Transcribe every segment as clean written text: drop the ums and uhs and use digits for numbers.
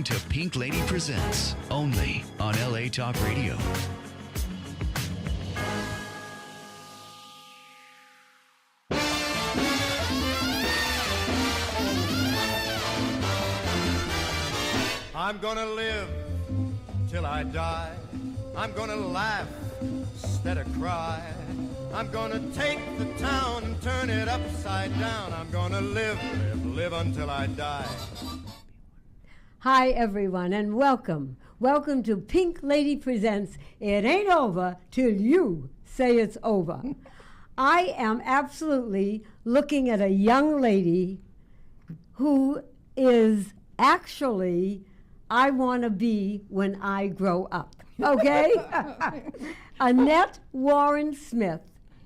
listening to Pink Lady Presents, only on LA Talk Radio. I'm gonna live till I die. I'm gonna laugh instead of cry. I'm gonna take the town and turn it upside down. I'm gonna live until I die. Hi, everyone, and welcome. Welcome to Pink Lady Presents It Ain't Over Till You Say It's Over. I am absolutely looking at a young lady who is actually I want to be when I grow up, okay? Annette Warren Smith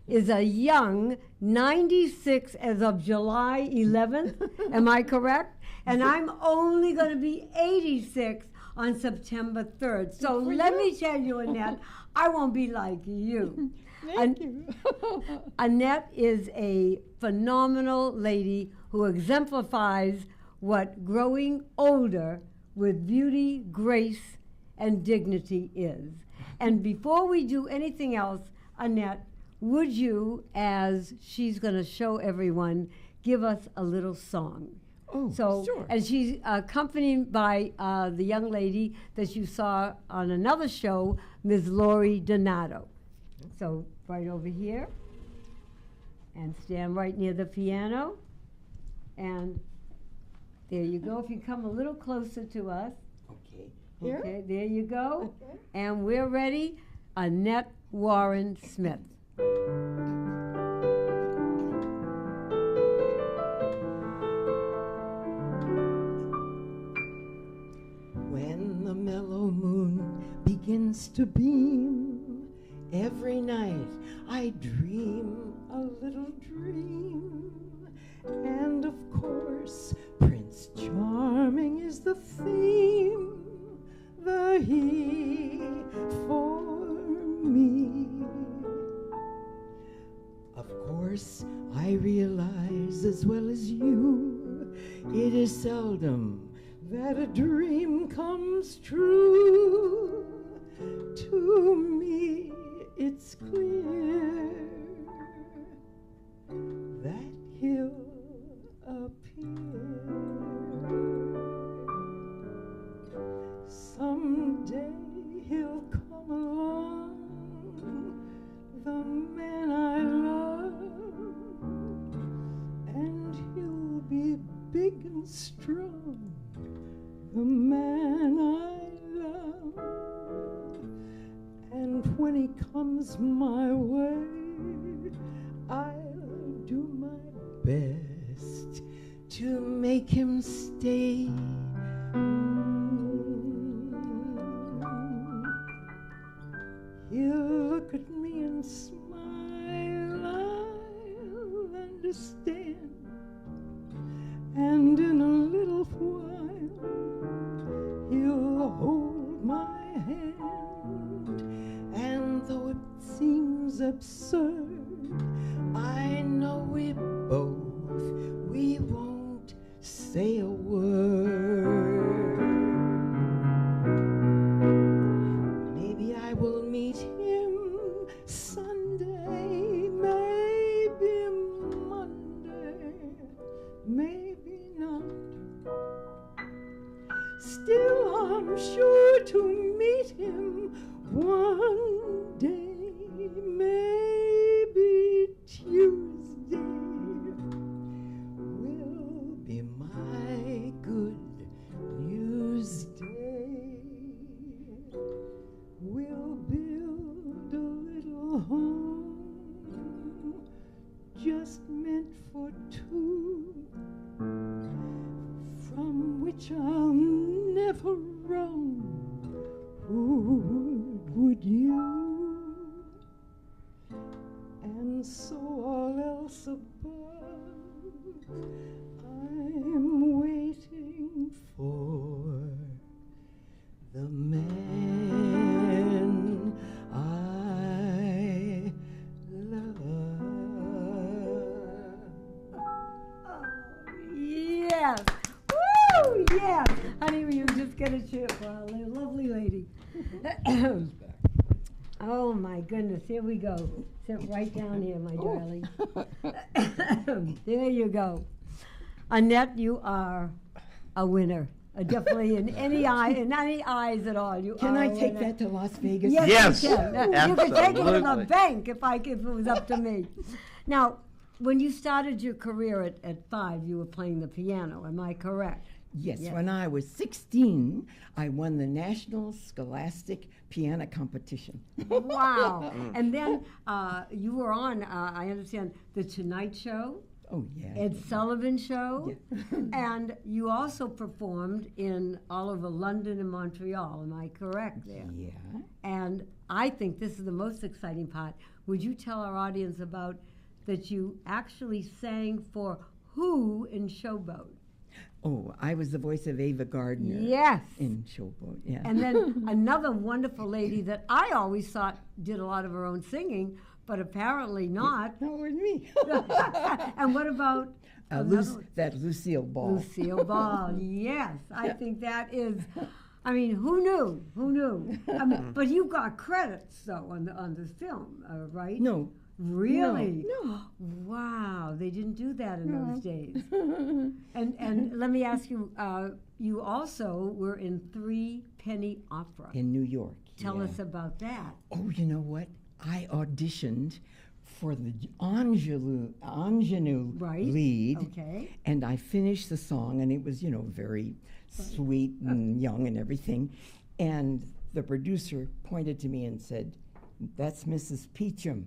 is a young 96 as of July 11th, am I correct? And I'm only going to be 86 on September 3rd. So let me tell you, Annette, I won't be like you. Thank you. Annette is a phenomenal lady who exemplifies what growing older with beauty, grace, and dignity is. And before we do anything else, Annette, would you, as she's going to show everyone, give us a little song? Oh, So, sure. and she's accompanied by the young lady that you saw on another show, Ms. Lori Donato. So, right over here, and stand right near the piano, and there you go. If you come a little closer to us. Okay. Here? Okay, there you go. Okay. And we're ready. Annette Warren Smith. When the mellow moon begins to beam, every night I dream a little dream. And of course, Prince Charming is the theme, the he for me. Of course, I realize as well as you, it is seldom that a dream comes true. To me, it's clear that he'll appear. Someday he'll come along, the man I love, and he'll be big and strong, the man I love. And when he comes my way, I'll do my best to make him stay. He'll look at me and smile, I'll understand. And in a little while, he'll hold my hand. And though it seems absurd, I know we won't say a word. Maybe I will meet him Sunday, maybe Monday, maybe not. Still, I'm sure to meet him one day, maybe Tuesday will be my good news day. We'll build a little home just meant for two, from which I'll never roam. Would you? And so all else above, I'm waiting for the man I love. Yes. Woo! Yes. Honey, were you just getting Oh my goodness, here we go. Sit right down here, my darling. There you go. Annette, you are a winner. Definitely in any eyes at all. You Can are I a take winner. that to Las Vegas? Yes, you can. You could take it to the absolutely. bank if it was up to me. Now, when you started your career at 5, you were playing the piano. Am I correct? Yes, Yes. when I was 16, I won the National Scholastic Piano Competition. Wow. And then you were on, I understand, The Tonight Show, Oh, yeah. Ed Sullivan Show, Yeah. and you also performed in all over London and Montreal. Am I correct there? Yeah. And I think this is the most exciting part. Would you tell our audience about that you actually sang for who in Showboat? Oh, I was the voice of Ava Gardner. Yes. In Showboat, yeah. And then another wonderful lady that I always thought did a lot of her own singing, but apparently not. No, it was me. And what about another one? That Lucille Ball. Lucille Ball? Yes, I think that is. I mean, who knew? Who knew? I mean, but you got credits though on this film, right? No. Really? No. Wow, they didn't do that in those days. And let me ask you, you also were in 3 Penny Opera. In New York. Tell yeah. us about that. Oh, you know what? I auditioned for the ingenue Right. lead. Okay. And I finished the song, and it was, very sweet and young and everything. And the producer pointed to me and said, "That's Mrs. Peachum."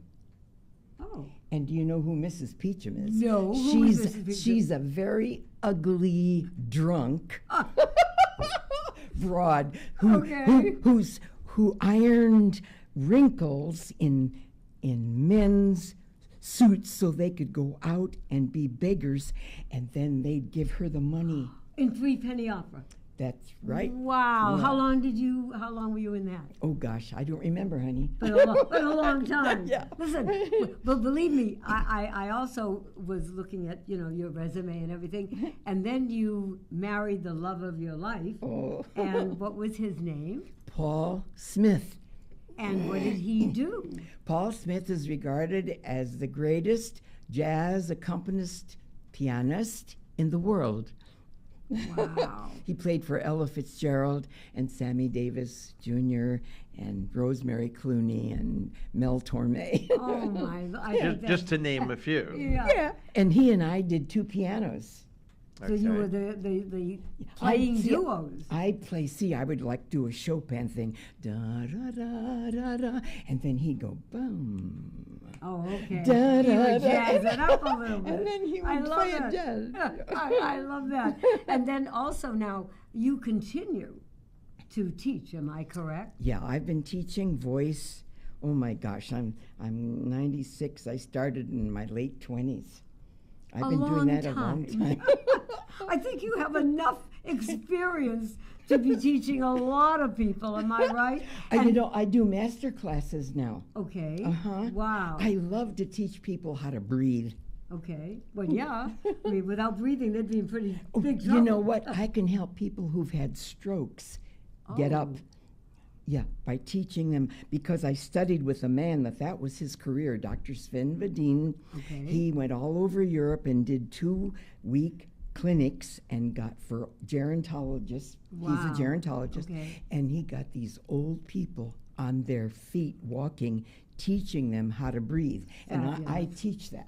Oh. And do you know who Mrs. Peachum is? No, who is Mrs. Peachum? She's a very ugly drunk broad Okay. who ironed wrinkles in men's suits so they could go out and be beggars, and then they'd give her the money. In 3 Penny Opera. That's right. Wow. Yeah. How long were you in that? Oh gosh, I don't remember, honey. But a long time. Yeah. Listen, but believe me, I also was looking at, your resume and everything, and then you married the love of your life. Oh. And what was his name? Paul Smith. And what did he do? Paul Smith is regarded as the greatest jazz accompanist pianist in the world. Wow. He played for Ella Fitzgerald and Sammy Davis Jr. and Rosemary Clooney and Mel Torme. Oh my! I think Just to name a few. yeah. And he and I did 2 pianos. So you were Okay. the playing See, duos. I would like do a Chopin thing, da da da da da, and then he'd go boom. Oh, okay. Da, He would da, da. jazz it up a little bit. And then he I would love play that. a jazz. I love that. And then also now you continue to teach. Am I correct? Yeah, I've been teaching voice. Oh my gosh, I'm 96. I started in my late 20s. I've been doing that a long time. I think you have enough experience to be teaching a lot of people. Am I right? I do master classes now. Okay. Uh-huh. Wow. I love to teach people how to breathe. Okay. Well, yeah. I mean, without breathing, they'd be in pretty Oh, big trouble. you know what? I can help people who've had strokes get up. Oh. Yeah, by teaching them, because I studied with a man that was his career, Dr. Sven Vedin. Okay. He went all over Europe and did 2-week clinics and got for gerontologists. Wow. He's a gerontologist. Okay. And he got these old people on their feet walking, teaching them how to breathe. And I Fabulous. teach that.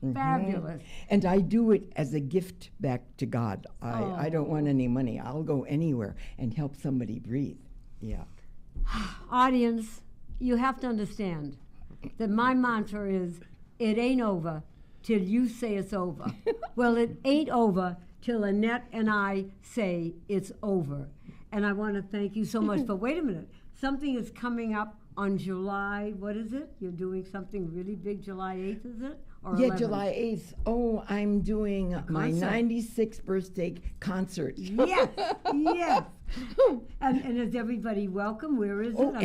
Mhm. Fabulous. And I do it as a gift back to God. I don't want any money. I'll go anywhere and help somebody breathe. Yeah. Audience, you have to understand that my mantra is, it ain't over till you say it's over. Well, it ain't over till Annette and I say it's over. And I want to thank you so much. But wait a minute, something is coming up on July, what is it? You're doing something really big, July 8th, is it? Or Yeah, 11th? July 8th. Oh, I'm doing my concert. 96th birthday concert. Yes, yes. And is everybody welcome? Where is Oh, it?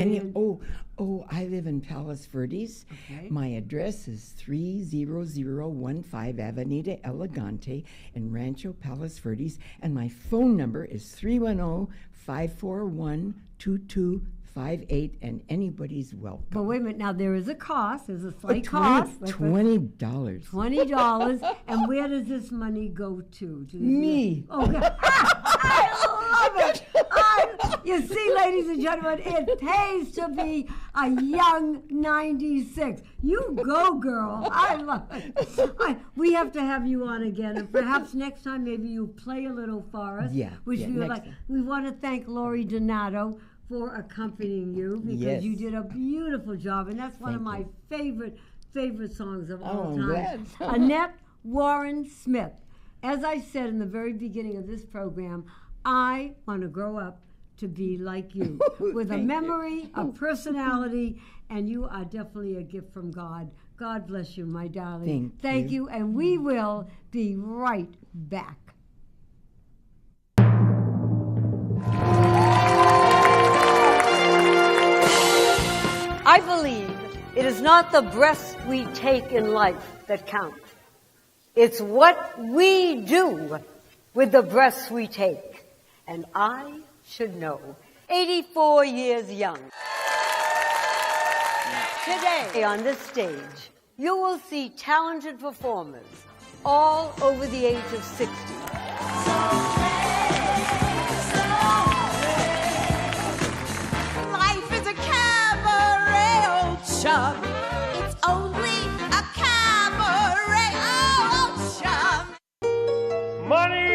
I live in Palos Verdes. Okay. My address is 30015 Avenida Elegante in Rancho Palos Verdes, and my phone number is 310-541 888-2258, and anybody's welcome. But wait a minute, now there is a cost. There's a slight cost. $20. $20. And where does this money go to? Me. Oh, God. I love it. You see, ladies and gentlemen, it pays to be a young 96. You go, girl. I love it. We have to have you on again, and perhaps next time maybe you play a little for us. Yeah. Which we would next like. time. We want to thank Lori Donato for accompanying you, because Yes. you did a beautiful job, and that's one of my favorite songs of all I'm time. glad. Annette Warren Smith. As I said in the very beginning of this program, I want to grow up to be like you, with a Thank memory, a personality, and you are definitely a gift from God. God bless you, my darling. Thank you, and we will be right back. I believe it is not the breaths we take in life that count. It's what we do with the breaths we take. And I should know. 84 years young. Today on this stage, you will see talented performers all over the age of 60. Life is a cabaret, old chum. It's only a cabaret, old chum. Money!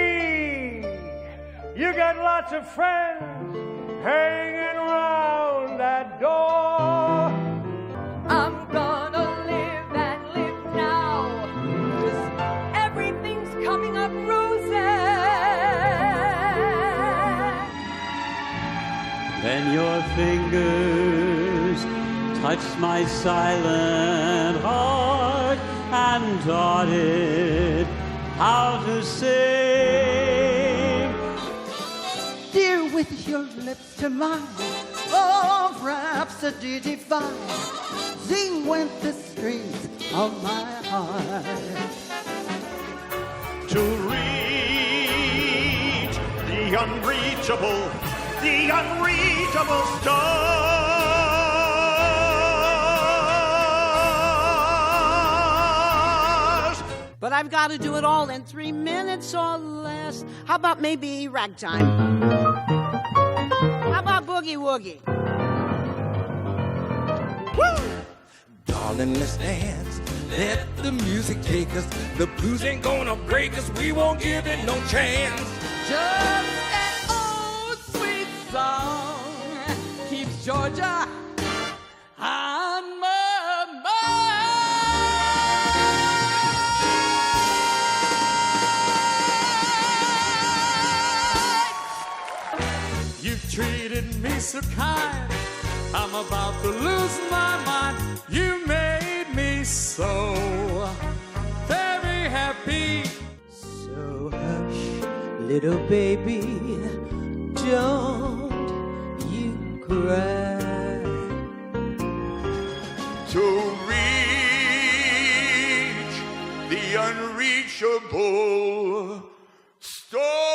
You got lots of friends hanging around that door. I'm gonna live and live now, 'cause everything's coming up rosy. Then your fingers touch my silent heart and taught it how to sing. Dear, with your lips to mine, oh, rhapsody divine, sing with the strings of my heart. To reach the unreachable stars. But I've got to do it all in 3 minutes or less. How about maybe ragtime? How about boogie woogie? Woo! Darling, let's dance. Let the music take us. The blues ain't gonna break us. We won't give it no chance. Just an old sweet song keeps Georgia on my mind. You've treated me so kind, I'm about to lose my mind. You made me so very happy. So hush, little baby, don't you cry. To reach the unreachable star.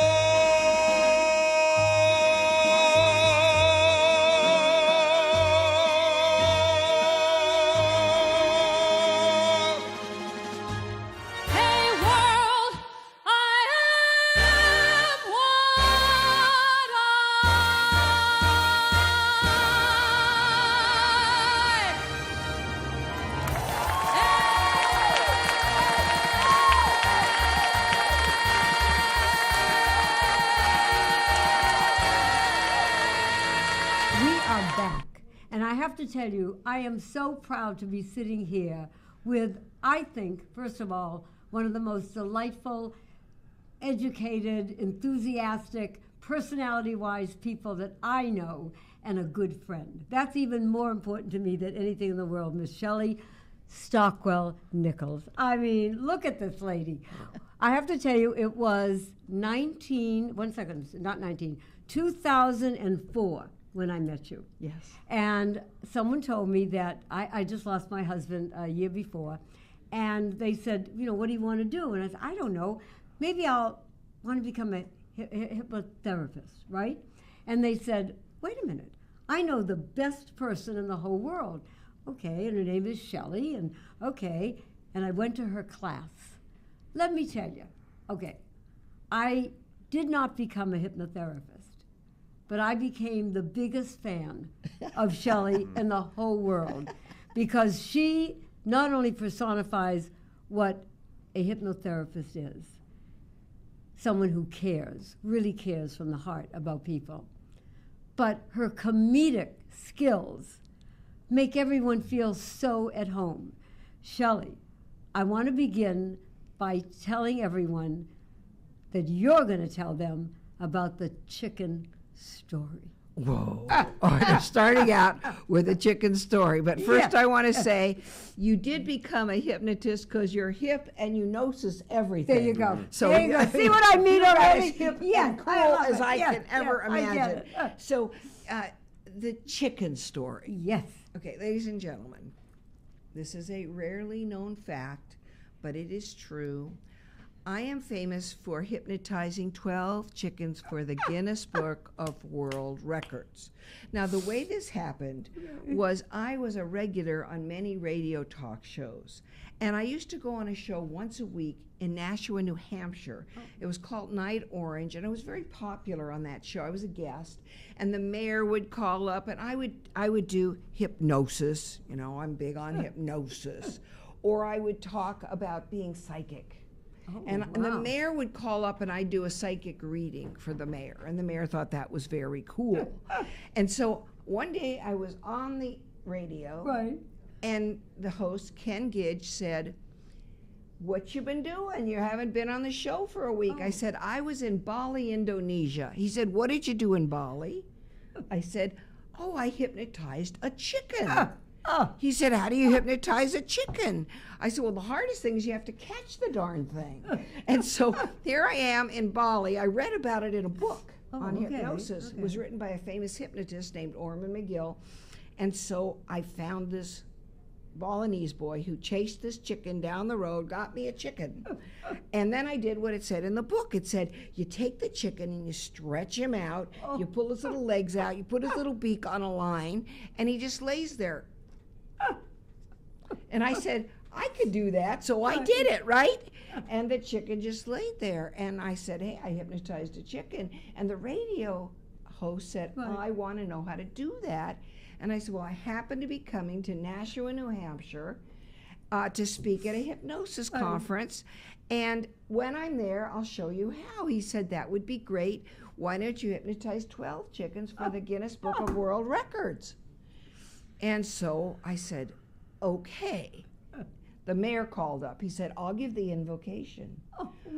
Hey world, I am what We are back. And I have to tell you, I am so proud to be sitting here with, I think, first of all, one of the most delightful, educated, enthusiastic, personality-wise people that I know, and a good friend. That's even more important to me than anything in the world, Miss Shelley Stockwell Nichols. I mean, look at this lady. I have to tell you, it was 2004 when I met you. Yes. And someone told me that I just lost my husband a year before, and they said, you know, what do you want to do? And I said, I don't know. Maybe I'll want to become a hypnotherapist, right? And they said, wait a minute. I know the best person in the whole world. Okay, and her name is Shelley, and okay, and I went to her class. Let me tell you, okay, I did not become a hypnotherapist, but I became the biggest fan of Shelley in the whole world, because she not only personifies what a hypnotherapist is, someone who cares, really cares from the heart about people, but her comedic skills make everyone feel so at home. Shelley, I want to begin by telling everyone that you're going to tell them about the chicken story. Whoa. You're starting out with a chicken story. But first I want to say, you did become a hypnotist because you're hip and you gnosis everything. There you go. So there you go. See what I mean already? As hip Yeah, and cool I love as it. I Yeah, can ever yeah, I get imagine. it. So the chicken story. Yes. Okay, ladies and gentlemen, this is a rarely known fact, but it is true. I am famous for hypnotizing 12 chickens for the Guinness Book of World Records. Now, the way this happened was I was a regular on many radio talk shows, and I used to go on a show once a week in Nashua, New Hampshire. It was called Night Orange, and I was very popular on that show. I was a guest, and the mayor would call up, and I would do hypnosis. You know, I'm big on hypnosis. Or I would talk about being psychic. And the mayor would call up and I'd do a psychic reading for the mayor. And the mayor thought that was very cool. And so one day I was on the radio. Right. And the host, Ken Gidge, said, "What you been doing? You haven't been on the show for a week." I said, "I was in Bali, Indonesia." He said, "What did you do in Bali?" I said, "Oh, I hypnotized a chicken." He said, "How do you hypnotize a chicken?" I said, "Well, the hardest thing is you have to catch the darn thing." And so here I am in Bali. I read about it in a book on hypnosis. It was written by a famous hypnotist named Orman McGill. And so I found this Balinese boy who chased this chicken down the road, got me a chicken. And then I did what it said in the book. It said, you take the chicken and you stretch him out, you pull his little legs out, you put his little beak on a line, and he just lays there. And I said, I could do that, so I did it, right? And the chicken just laid there. And I said, hey, I hypnotized a chicken. And the radio host said, I want to know how to do that. And I said, well, I happen to be coming to Nashua, New Hampshire to speak at a hypnosis conference. And when I'm there, I'll show you how. He said, that would be great. Why don't you hypnotize 12 chickens for the Guinness Book of World Records? And so I said, okay. The mayor called up. He said, I'll give the invocation.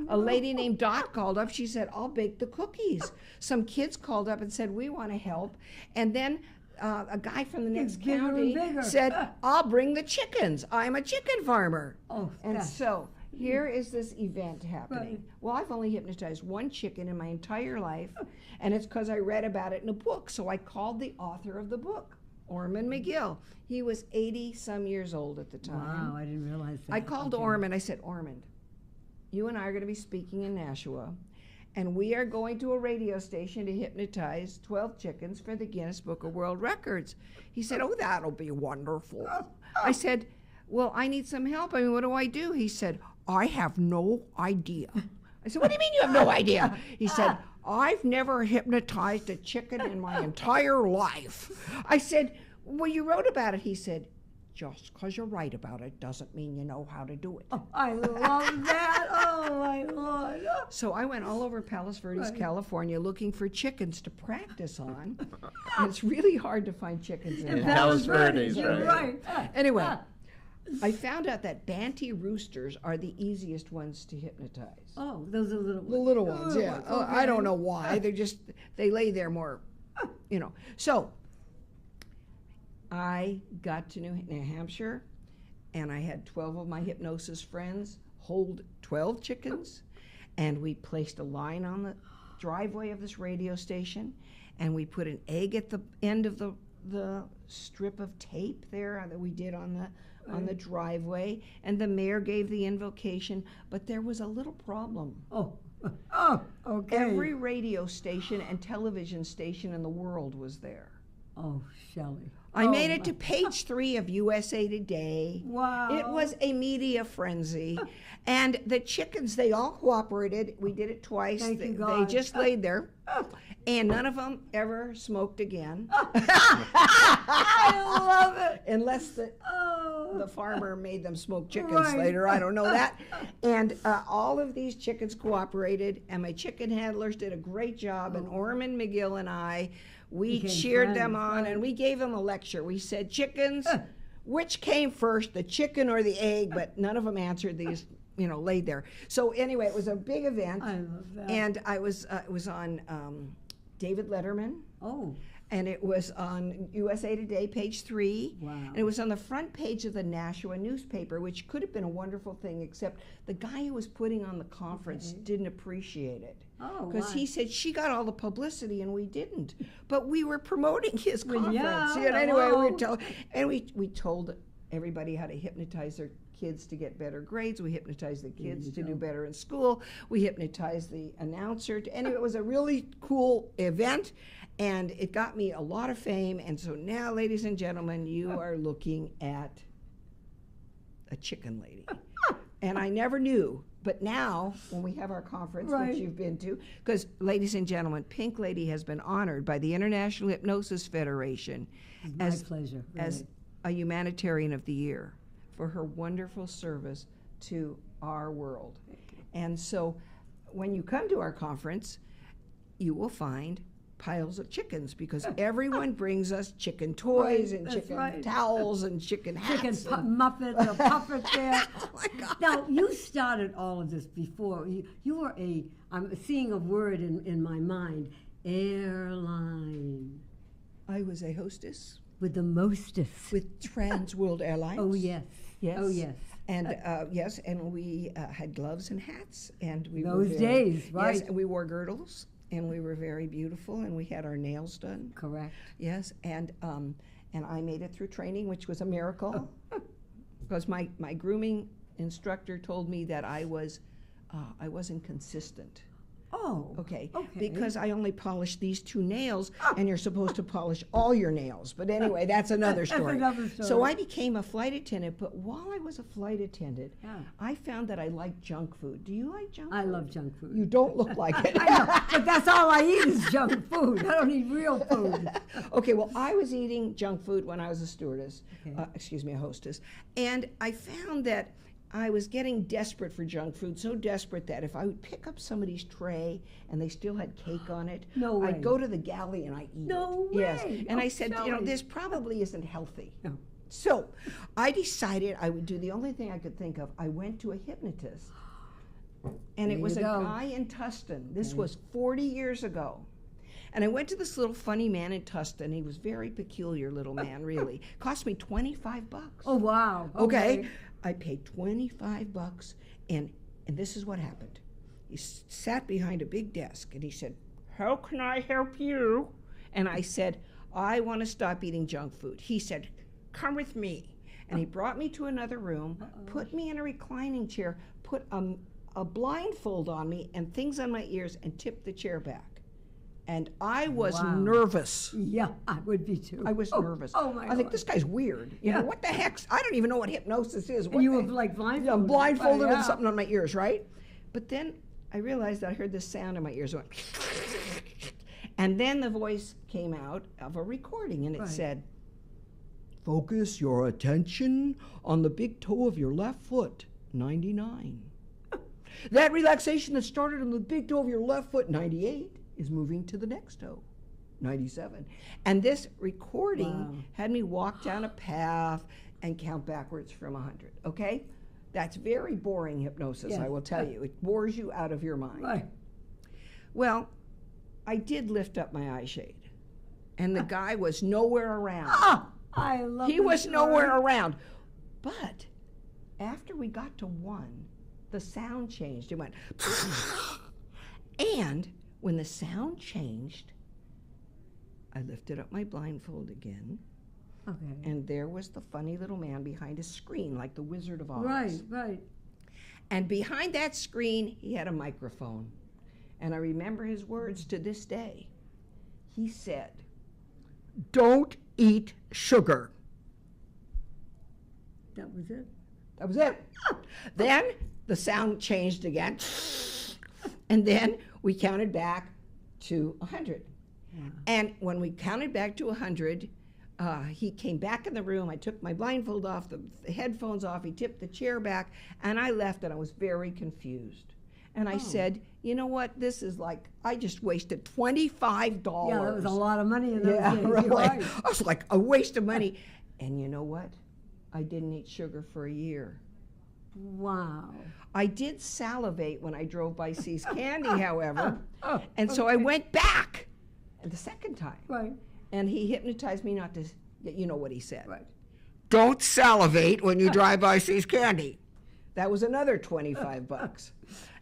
A lady named Dot called up. She said, I'll bake the cookies. Some kids called up and said, we want to help. And then a guy from the next county said, I'll bring the chickens. I'm a chicken farmer. And so here is this event happening. Well, I've only hypnotized one chicken in my entire life, and it's because I read about it in a book. So I called the author of the book, Orman McGill. He was 80-some years old at the time. Wow, I didn't realize that. I called Orman. I said, Orman, you and I are going to be speaking in Nashua, and we are going to a radio station to hypnotize 12 chickens for the Guinness Book of World Records. He said, oh, that'll be wonderful. I said, well, I need some help. I mean, what do I do? He said, I have no idea. I said, what do you mean you have no idea? He said, I've never hypnotized a chicken in my entire life. I said, well, you wrote about it. He said, just because you write about it doesn't mean you know how to do it. Oh, I love that. Oh, my Lord. So I went all over Palos Verdes, California, looking for chickens to practice on. And it's really hard to find chickens in Palos Verdes. You're right. Anyway, I found out that Banty roosters are the easiest ones to hypnotize. Oh, those are little ones. The little ones, yeah. Oh, I don't know why. They lay there more, you know. So I got to New Hampshire, and I had 12 of my hypnosis friends hold 12 chickens, and we placed a line on the driveway of this radio station, and we put an egg at the end of the strip of tape there that we did on the driveway, and the mayor gave the invocation, but there was a little problem. Oh, okay. Every radio station and television station in the world was there. Oh, Shelley. I made it to page 3 of USA Today. Wow. It was a media frenzy. And the chickens, they all cooperated. We did it twice. Thank you, They God. just laid there. And none of them ever smoked again. I love it. Unless the farmer made them smoke chickens later. I don't know that. And all of these chickens cooperated, and my chicken handlers did a great job. And Orman McGill and I, we Became cheered them friends, on, right. and we gave them a lecture. We said, chickens, which came first, the chicken or the egg? But none of them answered these, laid there. So anyway, it was a big event. I love that. And it was on David Letterman. Oh. And it was on USA Today, page 3. Wow. And it was on the front page of the Nashua newspaper, which could have been a wonderful thing, except the guy who was putting on the conference didn't appreciate it. Oh, because why? he said she got all the publicity and we didn't. But we were promoting his conference. yeah, And anyway, hello. we told everybody how to hypnotize their kids to get better grades. We hypnotized the kids to do better in school. We hypnotized the announcer. Anyway, it was a really cool event. And it got me a lot of fame. And so now, ladies and gentlemen, you are looking at a chicken lady. And I never knew. But now, when we have our conference, Right. which you've been to, because, ladies and gentlemen, Pink Lady has been honored by the International Hypnosis Federation My pleasure. as really. a humanitarian of the year for her wonderful service to our world. And so when you come to our conference, you will find piles of chickens because everyone brings us chicken toys and That's chicken right. towels and chicken hats. Chicken muffins, a puppet there. Oh my God. Now, you started all of this before. You were I'm seeing a word in my mind, airline. I was a hostess With the mostest. with Trans World Airlines. Oh, yes. Yes. Oh, yes. And yes, and we had gloves and hats, and we Those were days, right. Yes, and we wore girdles, and we were very beautiful, and we had our nails done. Correct. Yes, and I made it through training, which was a miracle, because my grooming instructor told me that I wasn't consistent. Oh. Okay. Okay. Because I only polished these 2 nails, and you're supposed to polish all your nails. But anyway, that's another That's story. another story. So I became a flight attendant, but while I was a flight attendant, Yeah. I found that I liked junk food. Do you like junk food? I love junk food. You don't look like it. I know, but that's all I eat is junk food. I don't eat real food. Okay, well, I was eating junk food when I was a stewardess, Okay. a hostess, and I found that I was getting desperate for junk food, so desperate that if I would pick up somebody's tray and they still had cake on it, No way. I'd go to the galley and I'd eat No it. Yes, way. and Oh, I said, Shelley. this probably isn't healthy. No. So I decided I would do the only thing I could think of. I went to a hypnotist, and There it was you a go. guy in Tustin. This was 40 years ago. And I went to this little funny man in Tustin. He was a very peculiar little man, really. Cost me $25. Oh, wow. Okay. I paid $25, and this is what happened. He sat behind a big desk, and he said, "How can I help you?" And I said, "I want to stop eating junk food." He said, "Come with me." And he brought me to another room, put me in a reclining chair, put a blindfold on me and things on my ears, and tipped the chair back. And I was Wow. nervous. Yeah, I would be too. I was nervous. Oh, my I think God. this guy's weird. You know, what the heck? I don't even know what hypnosis is. What And you the- were like blindfolded. Yeah, I'm blindfolded Yeah. with something on my ears, right? But then I realized that I heard this sound in my ears. It went and then the voice came out of a recording, and it Right. said, "Focus your attention on the big toe of your left foot, 99. That relaxation that started on the big toe of your left foot, 98, is moving to the next toe, 97. And this recording Wow. had me walk down a path and count backwards from 100, okay? That's very boring hypnosis, Yes. I will tell you. It bores you out of your mind. Right. Well, I did lift up my eye shade, and the guy was nowhere around. Ah, I love He this was story. nowhere around. But after we got to 1, the sound changed. It went, and when the sound changed, I lifted up my blindfold again, Okay. and there was the funny little man behind a screen, like the Wizard of Oz. Right, right. And behind that screen, he had a microphone. And I remember his words to this day. He said, don't eat sugar. That was it. That was it. Then the sound changed again. And then we counted back to 100. Yeah. And when we counted back to 100, he came back in the room. I took my blindfold off, the headphones off. He tipped the chair back, and I left, and I was very confused. And I said, you know what? This is like, I just wasted $25. Yeah, that was a lot of money in those days. Really. Right. I was like, a waste of money. And you know what? I didn't eat sugar for a year. Wow. I did salivate when I drove by See's Candy, however. And so I went back the second time. Right. And he hypnotized me not to, you know what he said. Right. Don't salivate when you drive by See's Candy. That was another $25.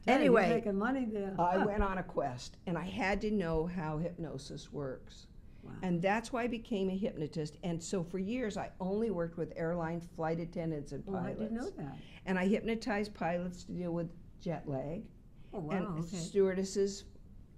Anyway, you're making money there. I went on a quest, and I had to know how hypnosis works. Wow. And that's why I became a hypnotist. And so for years, I only worked with airline flight attendants and pilots. I didn't know that. And I hypnotized pilots to deal with jet lag. Oh, wow, and okay. Stewardesses,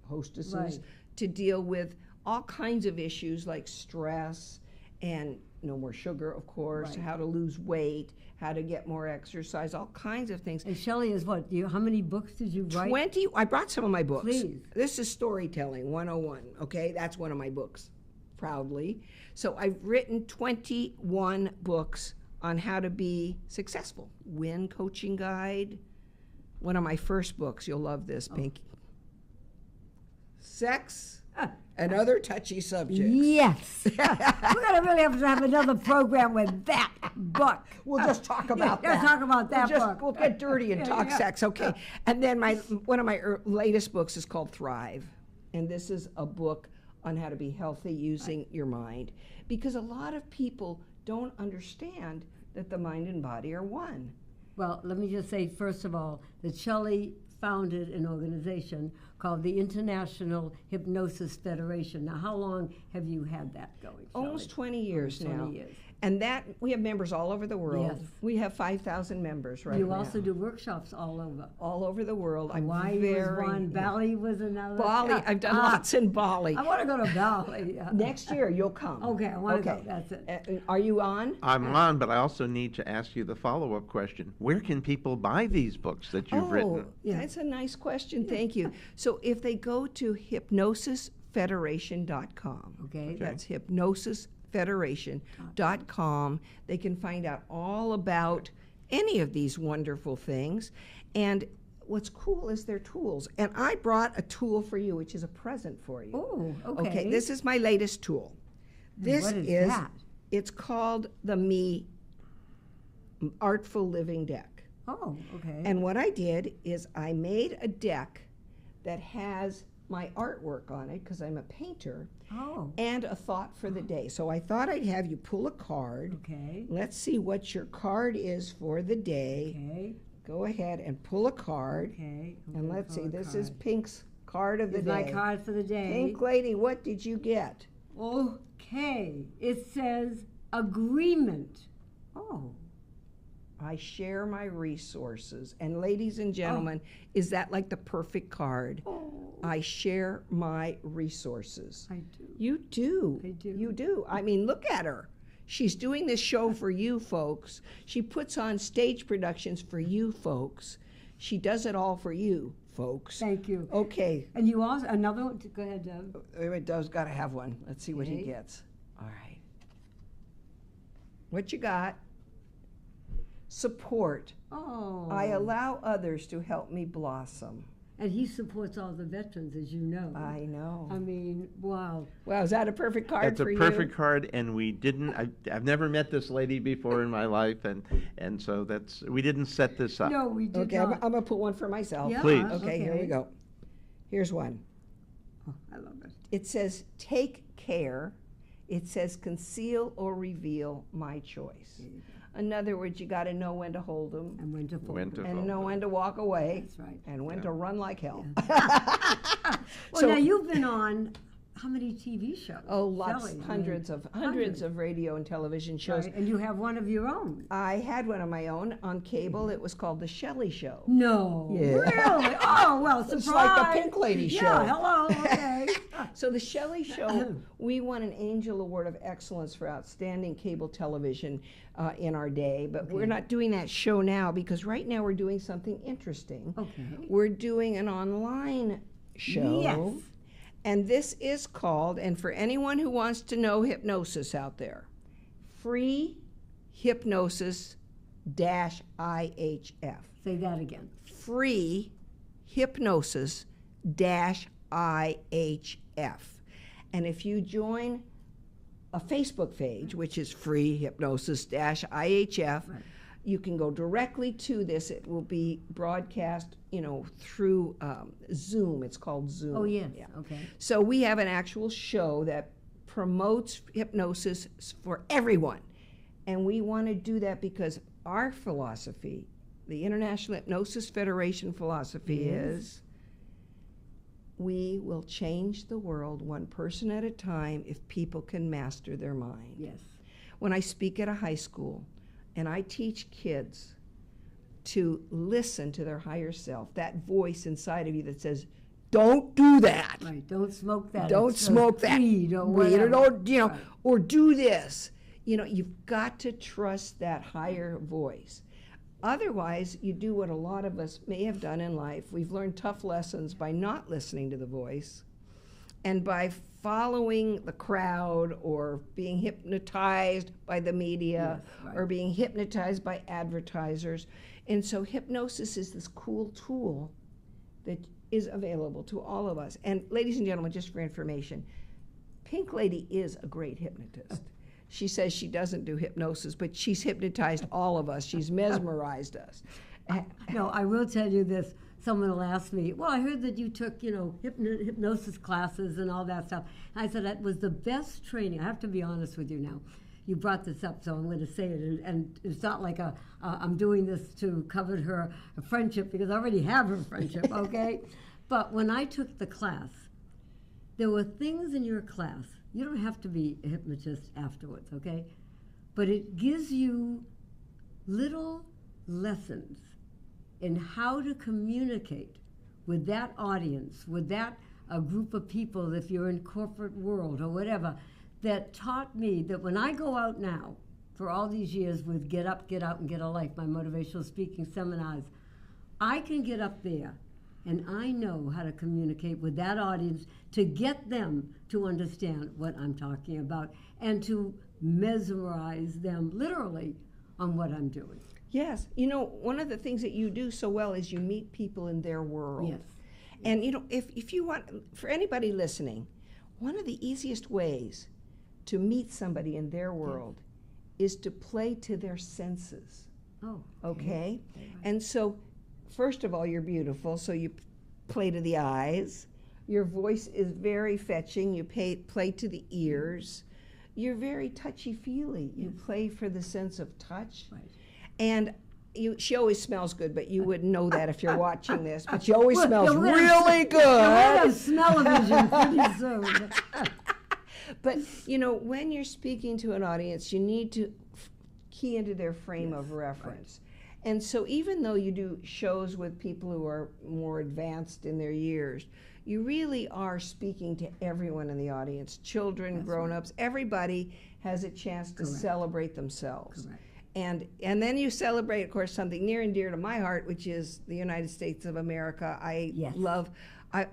hostesses, Right. to deal with all kinds of issues like stress and no more sugar, of course, Right. how to lose weight, how to get more exercise, all kinds of things. And Shelley is what? How many books did you write? 20. I brought some of my books. Please. This is Storytelling 101, okay? That's one of my books, proudly. So I've written 21 books on how to be successful. Win Coaching Guide. One of my first books, you'll love this, Pinky. Sex and Other Touchy Subjects. Yes. We're going to really have to have another program with that book. We'll just talk about that. Let's talk about that book. We'll get dirty and talk sex, okay. And then one of my latest books is called Thrive. And this is a book on how to be healthy using your mind. Because a lot of people don't understand that the mind and body are one. Well, let me just say, first of all, that Shelley founded an organization called the International Hypnosis Federation. Now, how long have you had that going, Shelley? Almost 20 years Almost now. 20 years. And that, we have members all over the world. Yes. We have 5,000 members right now. You also do workshops all over. All over the world. Hawaii was one, Bali was another. Bali, I've done lots in Bali. I want to go to Bali. Next year, you'll come. Okay, I want to go, that's it. Are you on? I'm on, but I also need to ask you the follow-up question. Where can people buy these books that you've written? That's a nice question, thank you. So if they go to hypnosisfederation.com, Okay. That's hypnosisfederation.com, they can find out all about any of these wonderful things. And what's cool is their tools. And I brought a tool for you, which is a present for you. Oh, okay. Okay, this is my latest tool. This what is that? It's called the Me Artful Living Deck. Oh, okay. And what I did is I made a deck that has my artwork on it, because I'm a painter, and a thought for the day. So I thought I'd have you pull a card. Okay. Let's see what your card is for the day. Okay. Go ahead and pull a card. Okay. And let's see, this is Pink's card of the day. My card for the day. Pink lady, what did you get? Okay. It says agreement. Oh. I share my resources. And ladies and gentlemen, is that like the perfect card? I share my resources. I do. You do. I do. You do. I mean, look at her. She's doing this show for you folks. She puts on stage productions for you folks. She does it all for you folks. Thank you. Okay. And you also, another one, go ahead, Doug. Doug's got to have one. Let's see what he gets. All right. What you got? Support. Oh. I allow others to help me blossom. And he supports all the veterans, as you know. I know. I mean, wow. Wow, is that a perfect card for you? That's a perfect card, and we didn't. I've never met this lady before in my life, and so we didn't set this up. No, we did Okay, not. I'm gonna put one for myself. Yeah, Please. Okay, here we go. Here's one. Oh, I love it. It says, take care. It says, conceal or reveal my choice. In other words, you got to know when to hold them. And when to fold When to them. And fold know them. when to walk away. That's right. And when to run like hell. Well, now you've been on how many TV shows? Oh, lots, Shelley, I mean, hundreds of radio and television shows. Right, and you have one of your own. I had one of my own on cable. It was called The Shelley Show. No. Yeah. Really? Oh, well, surprise. It's like the Pink Lady Show. Yeah, hello, okay. So The Shelley Show, we won an Angel Award of Excellence for Outstanding Cable Television in our day, but we're not doing that show now because right now we're doing something interesting. Okay. We're doing an online show. Yes. And this is called, and for anyone who wants to know hypnosis out there, Free Hypnosis -IHF. Say that again. Free Hypnosis -IHF. And if you join a Facebook page, which is Free Hypnosis -IHF, you can go directly to this. It will be broadcast, through Zoom. It's called Zoom. Oh, yes. Yeah. Okay. So we have an actual show that promotes hypnosis for everyone. And we want to do that because our philosophy, the International Hypnosis Federation philosophy, is we will change the world one person at a time if people can master their mind. Yes. When I speak at a high school and I teach kids to listen to their higher self, that voice inside of you that says, don't do that. Right, don't smoke that. Don't smoke that. Weed or Weed, or whatever. don't, or do this. You've got to trust that higher voice. Otherwise, you do what a lot of us may have done in life. We've learned tough lessons by not listening to the voice and by following the crowd or being hypnotized by the media or being hypnotized by advertisers. And so hypnosis is this cool tool that is available to all of us. And ladies and gentlemen, just for information, Pink Lady is a great hypnotist. She says she doesn't do hypnosis, but she's hypnotized all of us. She's mesmerized us. No, I will tell you this. Someone will ask me, well, I heard that you took, hypnosis classes and all that stuff. And I said that was the best training. I have to be honest with you now. You brought this up, so I'm going to say it. And it's not like I'm doing this to covet her friendship, because I already have her friendship, okay? But when I took the class, there were things in your class. You don't have to be a hypnotist afterwards, okay? But it gives you little lessons in how to communicate with that audience, with that group of people, if you're in corporate world or whatever, that taught me that when I go out now, for all these years with Get Up, Get Out, and Get a Life, my motivational speaking seminars, I can get up there and I know how to communicate with that audience to get them to understand what I'm talking about and to mesmerize them literally on what I'm doing. Yes. One of the things that you do so well is you meet people in their world. Yes. And, if you want, for anybody listening, one of the easiest ways to meet somebody in their world is to play to their senses. Oh. Okay? And so, first of all, you're beautiful, so you play to the eyes. Your voice is very fetching. You play to the ears. You're very touchy-feely. You play for the sense of touch. Right. And she always smells good, but you wouldn't know that if you're watching this. But she always smells we're really good. We're going to smell-o-vision pretty soon. But, when you're speaking to an audience, you need to key into their frame of reference. Right. And so even though you do shows with people who are more advanced in their years, you really are speaking to everyone in the audience, children, grown-ups, everybody has a chance to celebrate themselves. Correct. And then you celebrate, of course, something near and dear to my heart, which is the United States of America. I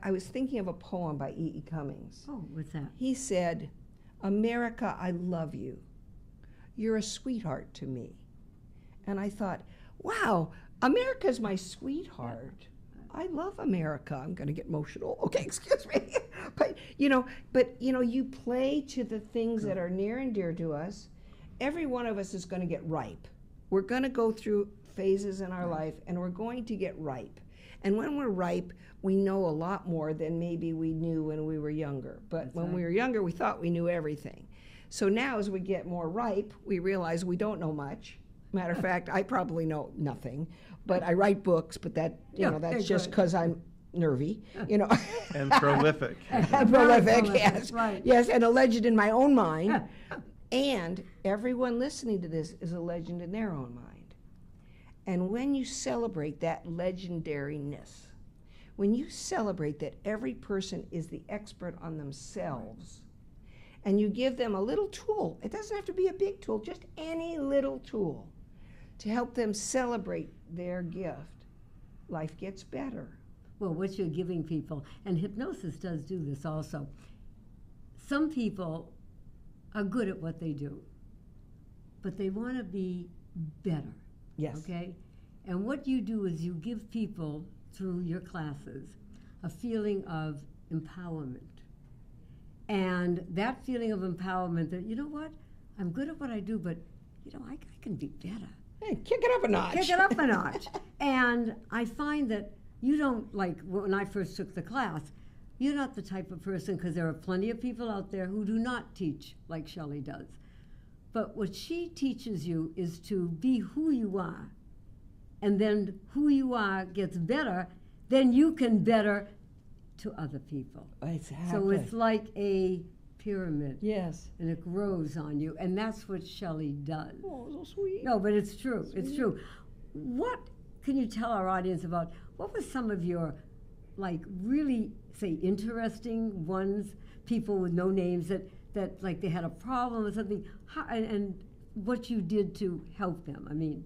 was thinking of a poem by E.E. Cummings. Oh, what's that? He said, "America, I love you. You're a sweetheart to me." And I thought, wow, America's my sweetheart. I love America. I'm going to get emotional. Okay, excuse me. But you play to the things that are near and dear to us. Every one of us is going to get ripe. We're going to go through phases in our life, and we're going to get ripe. And when we're ripe, we know a lot more than maybe we knew when we were younger. But when we were younger, we thought we knew everything. So now as we get more ripe, we realize we don't know much. Matter of fact, I probably know nothing. But I write books, but that's just because I'm nervy, And prolific. And prolific, yes. right. Yes, and a legend in my own mind. And everyone listening to this is a legend in their own mind. And when you celebrate that legendariness, when you celebrate that every person is the expert on themselves, and you give them a little tool, it doesn't have to be a big tool, just any little tool to help them celebrate their gift, life gets better. Well, what you're giving people, and hypnosis does do this also. Some people are good at what they do, but they want to be better. Yes. Okay? And what you do is you give people, through your classes, a feeling of empowerment. And that feeling of empowerment that, you know what, I'm good at what I do, but, I can be better. Hey, kick it up a notch. Kick it up a notch. And I find that you don't, like when I first took the class, you're not the type of person, because there are plenty of people out there who do not teach like Shelley does. But what she teaches you is to be who you are. And then who you are gets better, then you can better to other people. Exactly. So it's like a pyramid. Yes. And it grows on you. And that's what Shelley does. Oh, so sweet. No, but it's true. It's true. What can you tell our audience about, what were some of your, like, really, say, interesting ones, people with no names that like, they had a problem or something, and what you did to help them? I mean.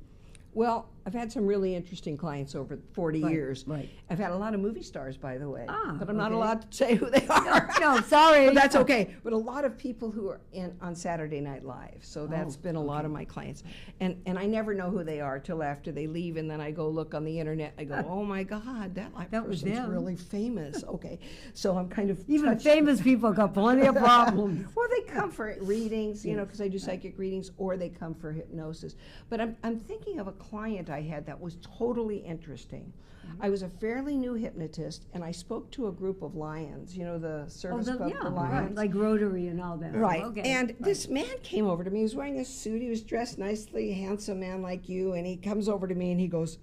Well, I've had some really interesting clients over 40 years. Right. I've had a lot of movie stars, by the way, but I'm not okay. allowed to say who they are. No, sorry. But that's okay. But a lot of people who are on Saturday Night Live. So that's been a lot of my clients. And I never know who they are till after they leave, and then I go look on the internet. I go, oh my God, that was person's them. really famous. Okay. So I'm kind of Even touched. famous people got plenty of problems. Well, they come for readings, because I do psychic readings, or they come for hypnosis. But I'm thinking of a client I had that was totally interesting. I was a fairly new hypnotist, and I spoke to a group of lions, the service club for lions. Right, like Rotary and all that. Right. Okay. And this man came over to me. He was wearing a suit. He was dressed nicely, handsome man like you. And he comes over to me and he goes,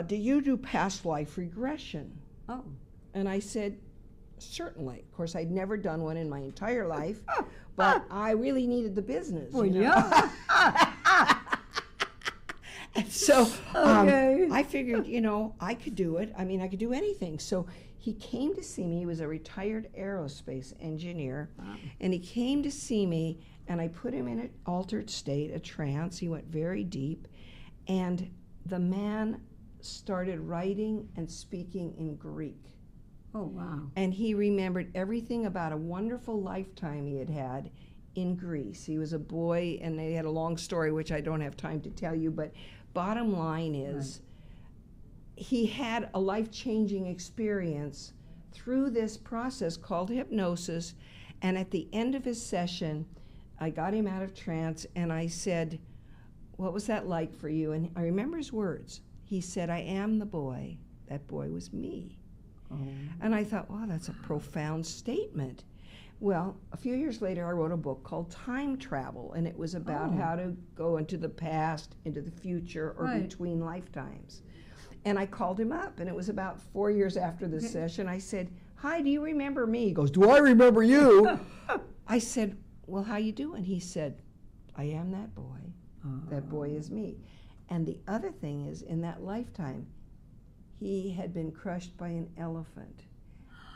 do you do past life regression? Oh. And I said, certainly. Of course, I'd never done one in my entire life, but I really needed the business. Well, yeah. And so Okay. I figured, I could do it. I mean, I could do anything. So he came to see me. He was a retired aerospace engineer. Wow. And he came to see me, and I put him in an altered state, a trance. He went very deep. And the man started writing and speaking in Greek. Oh, wow. And he remembered everything about a wonderful lifetime he had had in Greece. He was a boy, and they had a long story, which I don't have time to tell you, but bottom line is he had a life-changing experience through this process called hypnosis, and at the end of his session, I got him out of trance, and I said, what was that like for you? And I remember his words. He said, I am the boy. That boy was me. Oh. And I thought, wow, that's a profound statement. Well, a few years later, I wrote a book called Time Travel, and it was about how to go into the past, into the future, or between lifetimes. And I called him up, and it was about 4 years after this session. I said, hi, do you remember me? He goes, do I remember you? I said, well, how you doing? He said, I am that boy. That boy is me. And the other thing is, in that lifetime, he had been crushed by an elephant.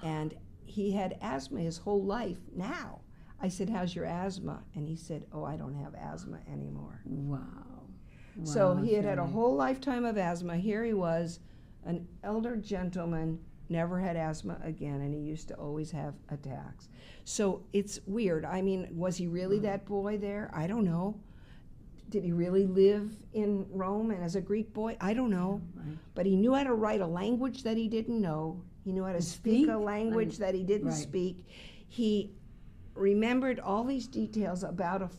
And he had asthma his whole life now. I said, how's your asthma? And he said, oh, I don't have asthma anymore. Wow. So he had had a whole lifetime of asthma. Here he was, an elder gentleman, never had asthma again, and he used to always have attacks. So it's weird. I mean, was he really that boy there? I don't know. Did he really live in Rome and as a Greek boy? I don't know. But he knew how to write a language that he didn't know. He knew how to speak a language that he didn't speak. He remembered all these details about a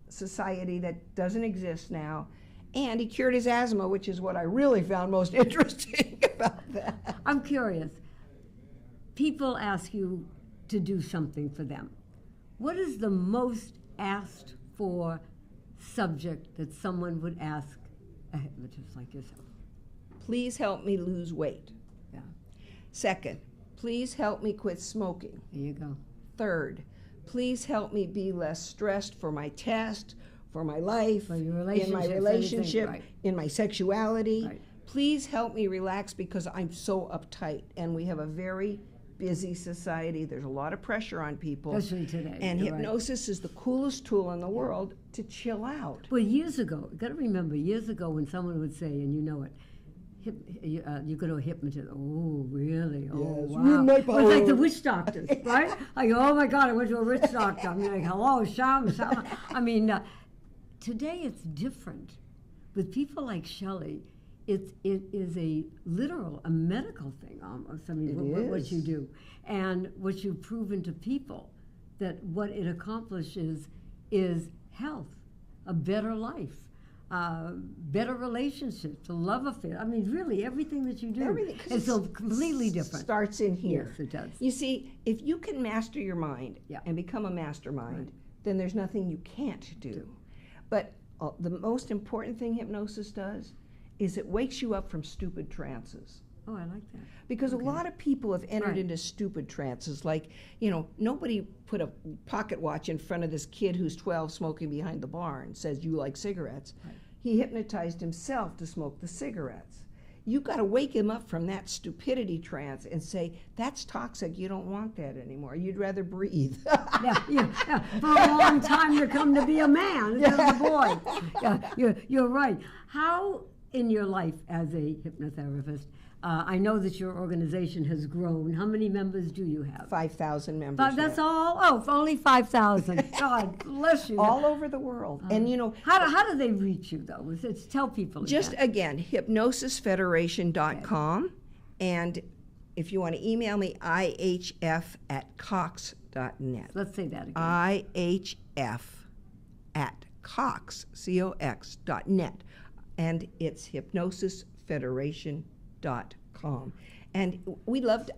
society that doesn't exist now. And he cured his asthma, which is what I really found most interesting about that. I'm curious. People ask you to do something for them. What is the most asked for subject that someone would ask a hypnotist like yourself? Please help me lose weight. Yeah. Second, please help me quit smoking. There you go. Third, please help me be less stressed for my test, for my life, For your in my relationships, relationship, anything, right. in my sexuality. Right. Please help me relax because I'm so uptight, and we have a very busy society. There's a lot of pressure on people. Especially today. And you're right. hypnosis is the coolest tool in the world to chill out. Well, years ago, you got to remember, years ago when someone would say, and you know it, you go to a hypnotist. Oh, really? Oh, Yes, wow. ruin my It was like the power. witch doctors, right? Like, oh my God, I went to a witch doctor. I'm like, hello, Shama. I mean, today it's different. With people like Shelley, it is a literal, a medical thing almost. I mean, what is. you do. And what you've proven to people, that what it accomplishes is health, a better life. Better relationships, a love affair. I mean, really, everything that you do Everything, 'cause is so completely different. Starts in here. Yes, it does. You see, if you can master your mind Yeah. and become a mastermind, Right. then there's nothing you can't do. But the most important thing hypnosis does is it wakes you up from stupid trances. Oh, I like that. Because Okay. a lot of people have entered Right. into stupid trances. Like, you know, nobody put a pocket watch in front of this kid who's 12 smoking behind the bar and says, you like cigarettes. Right. He hypnotized himself to smoke the cigarettes. You got to wake him up from that stupidity trance and say, that's toxic. You don't want that anymore. You'd rather breathe. Yeah. For a long time to come to be a man instead of a boy. Yeah, you're right. How in your life as a hypnotherapist, I know that your organization has grown. How many members do you have? 5,000 members. But that's now. all? Oh, only 5,000. God bless you. All over the world. And you know, How do they reach you, though? Tell people just again. hypnosisfederation.com. And if you want to email me, ihf@cox.net. Let's say that again. ihf@cox.net. And it's hypnosisfederation.com. And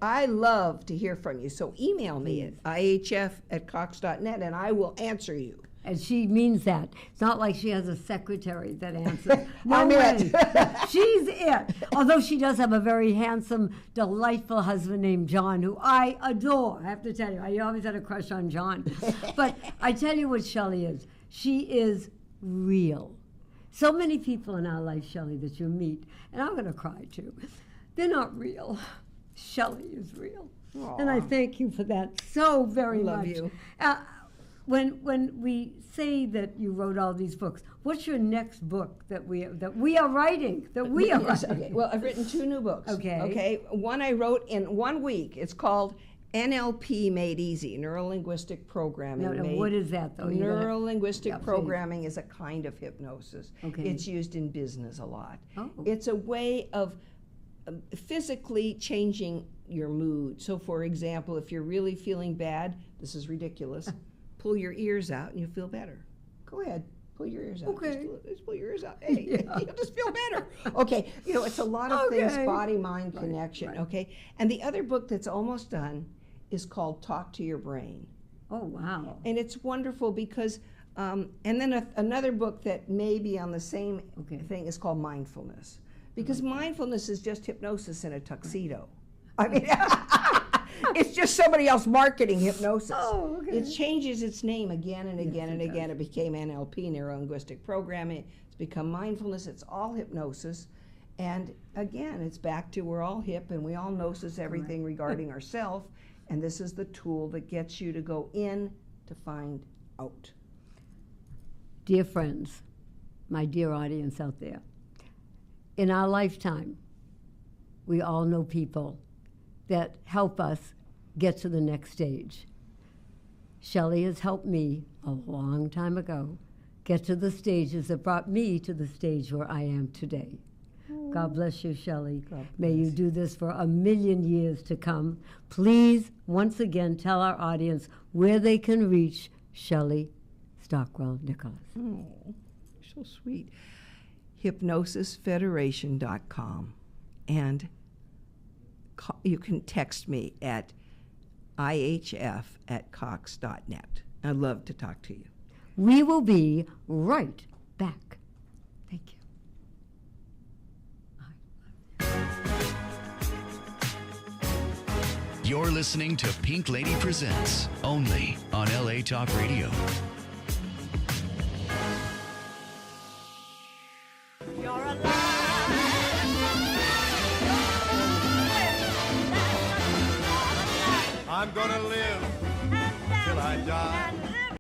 I love to hear from you. So email me at ihf@cox.net and I will answer you. And she means that. It's not like she has a secretary that answers. No I'm way. it. She's it. Although she does have a very handsome, delightful husband named John, who I adore. I have to tell you, I always had a crush on John. But I tell you what Shelley is. She is real. So many people in our life, Shelley, that you meet, and I'm going to cry too, they're not real. Shelley is real. And I thank you for that so very Love much. you. When we say that you wrote all these books, what's your next book that we are writing? Yes, okay. Well, I've written 2 new books. Okay. Okay. One I wrote in 1 week. It's called NLP Made Easy, Neuro-Linguistic Programming. No, what is that, though? Neuro-Linguistic please. Programming is a kind of hypnosis. Okay. It's used in business a lot. Oh. It's a way of physically changing your mood. So, for example, if you're really feeling bad, this is ridiculous, pull your ears out and you feel better. Go ahead. Pull your ears out. Okay. Just pull your ears out. Hey, Yeah. you'll just feel better. Okay. You know, it's a lot of things, Okay. body-mind connection. right. Okay. And the other book that's almost done is called Talk to Your Brain. Oh, wow. And it's wonderful because, and then another book that may be on the same Okay. thing is called Mindfulness. Because mindfulness is just hypnosis in a tuxedo. I mean, it's just somebody else marketing hypnosis. Oh, okay. It changes its name again and again and it again. It became NLP, Neuro-Linguistic Programming. It's become mindfulness. It's all hypnosis. And again, it's back to we're all hip and we all gnosis everything regarding ourselves. And this is the tool that gets you to go in to find out. Dear friends, my dear audience out there, in our lifetime, we all know people that help us get to the next stage. Shelley has helped me a long time ago get to the stages that brought me to the stage where I am today. God bless you, Shelley. May you do this for 1,000,000 years to come. Please, once again, tell our audience where they can reach Shelley Stockwell Nicholas. Oh, so sweet. Hypnosisfederation.com. And you can text me at ihf@cox.net. I'd love to talk to you. We will be right back. Thank you. You're listening to Pink Lady Presents, only on LA Talk Radio. You're alive. I'm gonna live till I die.